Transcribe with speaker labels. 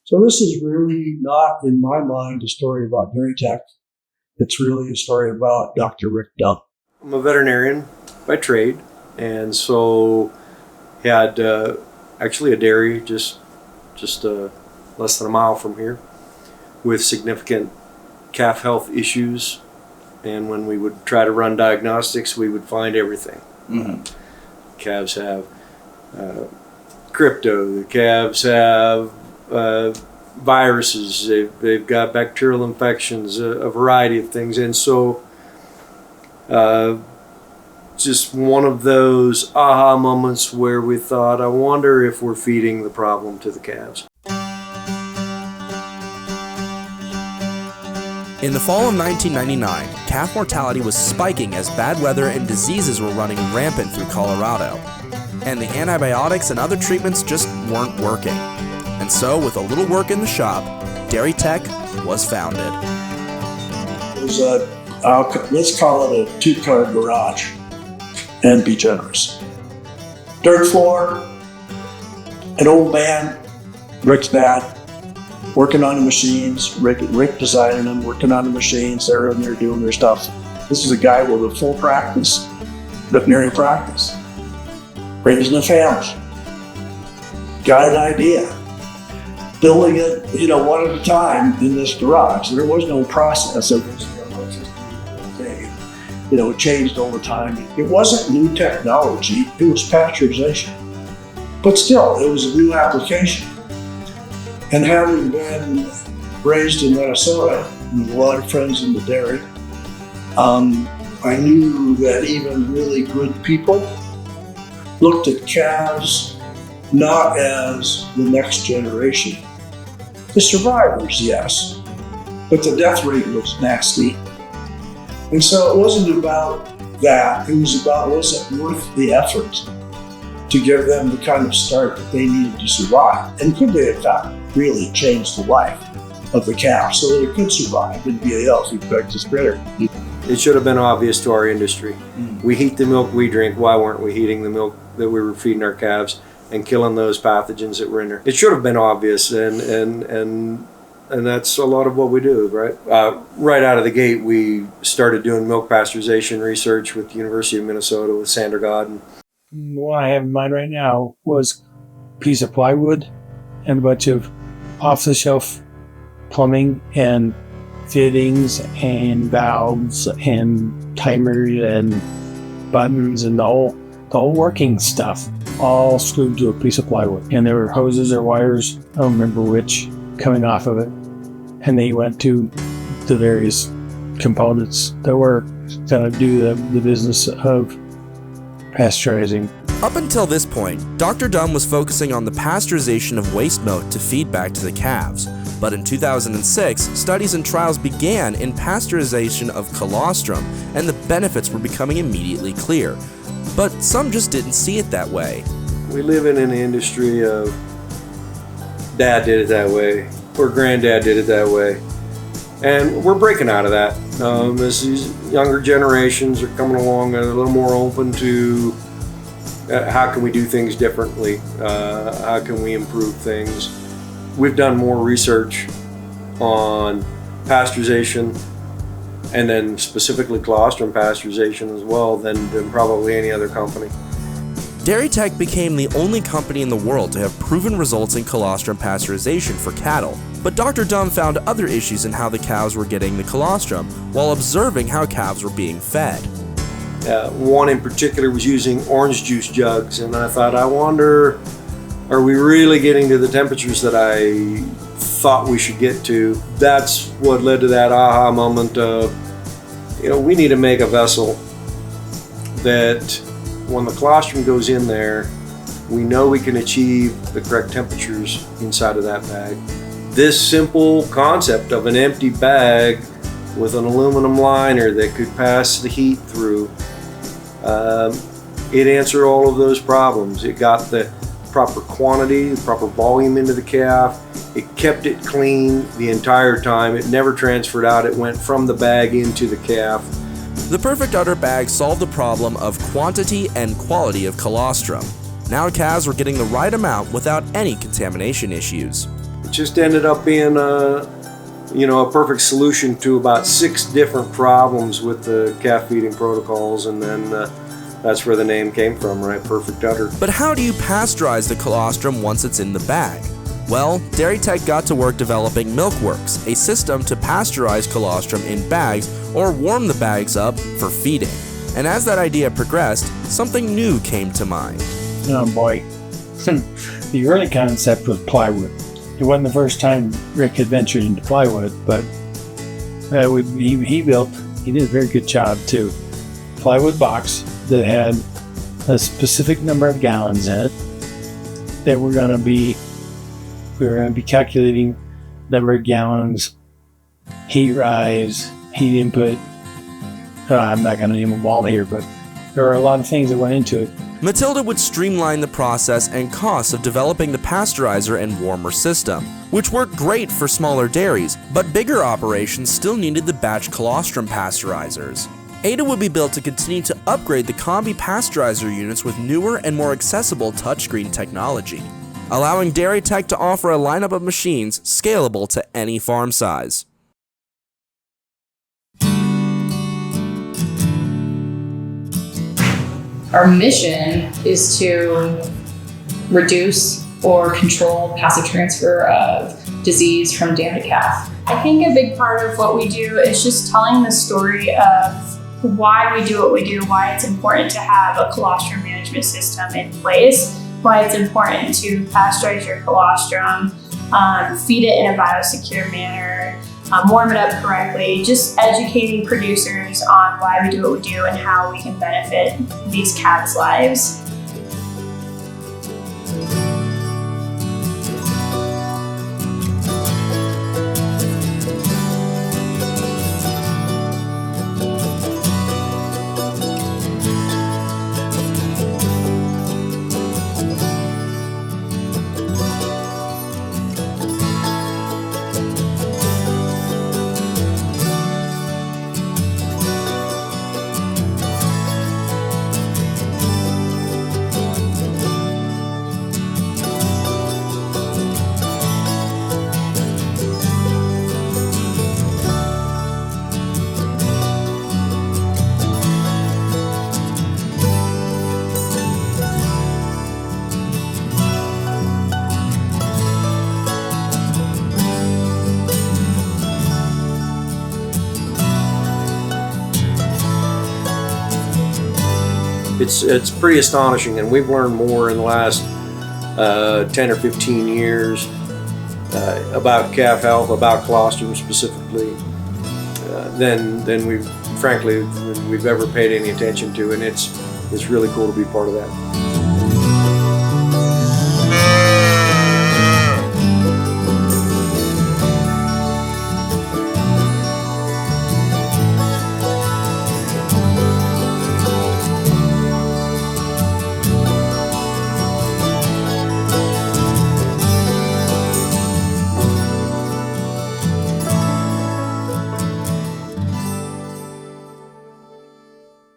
Speaker 1: So this is really not, in my mind, a story about dairy tech. It's really a story about Dr. Rick Dumm.
Speaker 2: I'm a veterinarian by trade, and so had actually a dairy just less than a mile from here with significant calf health issues. And when we would try to run diagnostics, we would find everything. Mm-hmm. Calves have crypto, the calves have viruses, they've got bacterial infections, a variety of things. And so just one of those aha moments where we thought, I wonder if we're feeding the problem to the calves.
Speaker 3: In the fall of 1999, calf mortality was spiking as bad weather and diseases were running rampant through Colorado. And the antibiotics and other treatments just weren't working. And so, with a little work in the shop, Dairy Tech was founded.
Speaker 1: It was let's call it a two-car garage, and be generous. Dirt floor, an old man, Rick's dad, working on the machines, Rick designing them, working on the machines, they're in there doing their stuff. This is a guy with a full practice, veterinary practice, raising a family. Got an idea, building it, one at a time in this garage. There was no process. It changed all the time. It wasn't new technology, it was pasteurization. But still, it was a new application. And having been raised in Minnesota, with a lot of friends in the dairy, I knew that even really good people looked at calves not as the next generation. The survivors, yes, but the death rate was nasty. And so it wasn't about that. It was about, was it worth the effort to give them the kind of start that they needed to survive? And could they, in fact, really change the life of the calf so that it could survive and be a healthy, practice critter?
Speaker 2: It should have been obvious to our industry. We heat the milk we drink. Why weren't we heating the milk that we were feeding our calves and killing those pathogens that were in there? It should have been obvious, and that's a lot of what we do, right? Right out of the gate, we started doing milk pasteurization research with the University of Minnesota with Sander God.
Speaker 4: What I have in mind right now was a piece of plywood and a bunch of off-the-shelf plumbing and fittings and valves and timers and buttons and the whole working stuff, all screwed to a piece of plywood. And there were hoses or wires, I don't remember which, coming off of it. And they went to the various components that were going to do the business of pasteurizing.
Speaker 3: Up until this point, Dr. Dumm was focusing on the pasteurization of waste milk to feed back to the calves. But in 2006, studies and trials began in pasteurization of colostrum, and the benefits were becoming immediately clear. But some just didn't see it that way.
Speaker 2: We live in an industry of dad did it that way, or granddad did it that way. And we're breaking out of that. As these younger generations are coming along, they're a little more open to how can we do things differently? How can we improve things? We've done more research on pasteurization and then specifically colostrum pasteurization as well than probably any other company.
Speaker 3: Dairy Tech became the only company in the world to have proven results in colostrum pasteurization for cattle. But Dr. Dumm found other issues in how the cows were getting the colostrum while observing how calves were being fed.
Speaker 2: One in particular was using orange juice jugs, and I thought, I wonder, are we really getting to the temperatures that I thought we should get to? That's what led to that aha moment of, we need to make a vessel that when the colostrum goes in there, we know we can achieve the correct temperatures inside of that bag. This simple concept of an empty bag with an aluminum liner that could pass the heat through, it answered all of those problems. It got the proper quantity, the proper volume into the calf. It kept it clean the entire time. It never transferred out. It went from the bag into the calf.
Speaker 3: The perfect udder bag solved the problem of quantity and quality of colostrum. Now calves were getting the right amount without any contamination issues.
Speaker 2: It just ended up being a perfect solution to about 6 different problems with the calf feeding protocols, and then that's where the name came from, right? Perfect udder.
Speaker 3: But how do you pasteurize the colostrum once it's in the bag? Well, Dairy Tech got to work developing Milkworks, a system to pasteurize colostrum in bags or warm the bags up for feeding. And as that idea progressed, something new came to mind.
Speaker 4: Oh boy. The early concept was plywood. It wasn't the first time Rick had ventured into plywood, but he did a very good job too. Plywood box that had a specific number of gallons in it that we were going to be calculating number of gallons, heat rise, heat input. I'm not going to name them all here, but there are a lot of things that went into it.
Speaker 3: Matilda would streamline the process and costs of developing the pasteurizer and warmer system, which worked great for smaller dairies, but bigger operations still needed the batch colostrum pasteurizers. Ada would be built to continue to upgrade the combi pasteurizer units with newer and more accessible touchscreen technology, allowing Dairy Tech to offer a lineup of machines scalable to any farm size.
Speaker 5: Our mission is to reduce or control passive transfer of disease from dam to calf.
Speaker 6: I think a big part of what we do is just telling the story of why we do what we do, why it's important to have a colostrum management system in place, why it's important to pasteurize your colostrum, feed it in a biosecure manner, warm it up correctly, just educating producers on why we do what we do and how we can benefit these calves' lives.
Speaker 2: It's pretty astonishing, and we've learned more in the last 10 or 15 years about calf health, about colostrum specifically, than we've ever paid any attention to, and it's really cool to be part of that.